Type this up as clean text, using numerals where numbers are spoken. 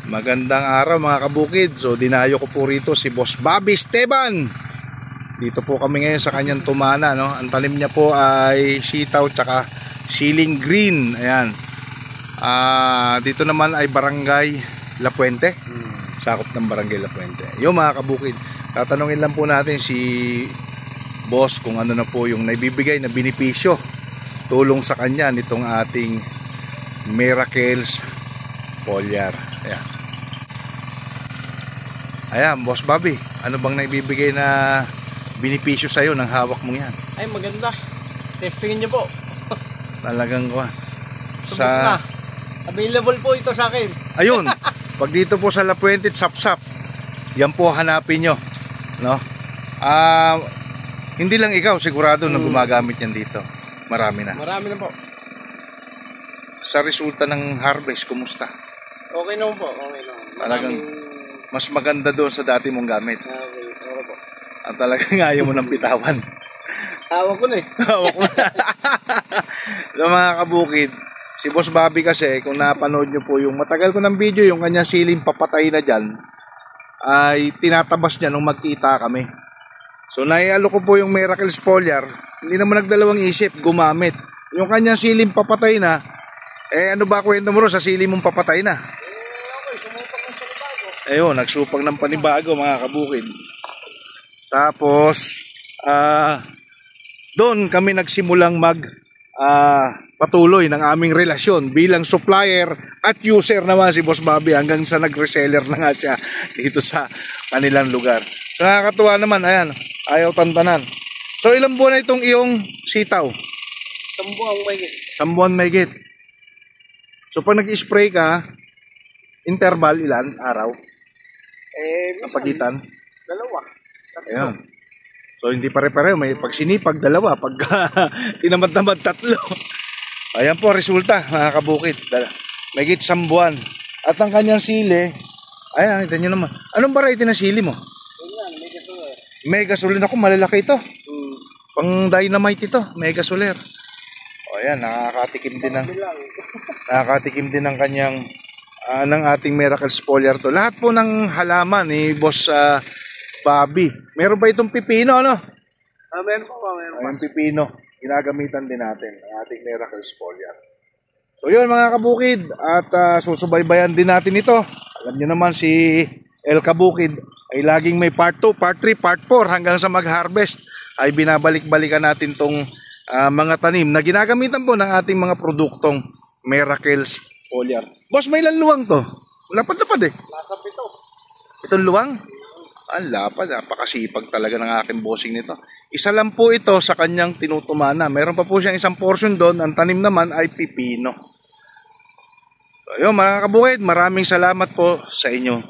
Magandang araw mga kabukid. So dinayo ko po rito si Boss Bobby Esteban. Dito po kami ngayon sa kanyang tumana, no? Ang tanim niya po ay sitaw tsaka siling green. Ayan. Dito naman ay Barangay La Puente. Sakop ng Barangay La Puente. Yung mga kabukid, tatanungin lang po natin si Boss kung ano na po yung naibibigay na benepisyo, tulong sa kanya nitong ating Miracles Foliar. Ayan. Ayan, Boss Bobby, ano bang naibibigay na benepisyo sa'yo ng hawak mong yan? Ay, maganda. Testingin nyo po. Talagang ko. Sa... Available po ito sa akin. Ayun, pag dito po sa La Puente, Sapsap, yan po hanapin nyo. No? Hindi lang ikaw, sigurado na gumagamit yan dito. Marami na. Marami na po. Sa resulta ng harvest, kumusta? Okay naman po. Okay naman. Talagang mas maganda doon sa dati mong gamit. Okay po. At talagang ayaw mo ng bitawan. Hawak ko na eh. Hawak mo na. So, mga kabukid, si Boss Bobby kasi, kung napanood nyo po yung matagal ko ng video, yung kanya siling papatay na dyan, ay tinatabas niya nung magkita kami. So, naialo ko po yung Miracles Foliar, hindi naman nagdalawang isip, gumamit. Yung kanya siling papatay na, ano ba kwento mo ro sa siling mong papatay na? Ayun, nagsupang ng panibago mga kabukid. Tapos doon kami nagsimulang patuloy ng aming relasyon bilang supplier at user naman si Boss Bobby, hanggang sa nag-reseller na nga siya dito sa kanilang lugar. So, nakakatuwa naman, ayan, ayaw tantanan. So ilang buwan na itong iyong sitaw? 10 buwan mahigit. 10 buwan mahigit. So pag nag-spray ka, interval ilan araw? Ang pagitan? 2. Ayan. So hindi pare-pareho, may pag sinipag 2, pag tinamad-tamad 3. Ayan po resulta mga kabukid. Mahigit 10 buwan. At ang kanyang sili, ayan, kita nyo naman. Anong variety na sili mo? Ayan, Mega Soler. Mega Soler. Ako, malalaki ito. Pang dynamite ito, Mega Soler. O ayan, nakakatikim din ng kanyang ng ating Miracles Foliar to. Lahat po ng halaman ni Boss Bobby. Meron ba itong pipino, ano? Meron pa. Yung pipino, ginagamitan din natin ang ating Miracles Foliar. So yun mga kabukid, at susubaybayan din natin ito. Alam nyo naman si El Kabukid ay laging may part 2, part 3, part 4 hanggang sa mag-harvest ay binabalik-balikan natin tong mga tanim na ginagamitan po ng ating mga produktong Miracles Foliar. Boss, may ilang luwang to? Lapad-lapad eh. Nasa 7. Itong luwang? Ang lapad, napakasipag talaga ng aking bossing nito. Isa lang po ito sa kanyang tinutumana. Meron pa po siyang isang portion doon. Ang tanim naman ay pipino. So yun mga kabukid, maraming salamat po sa inyo.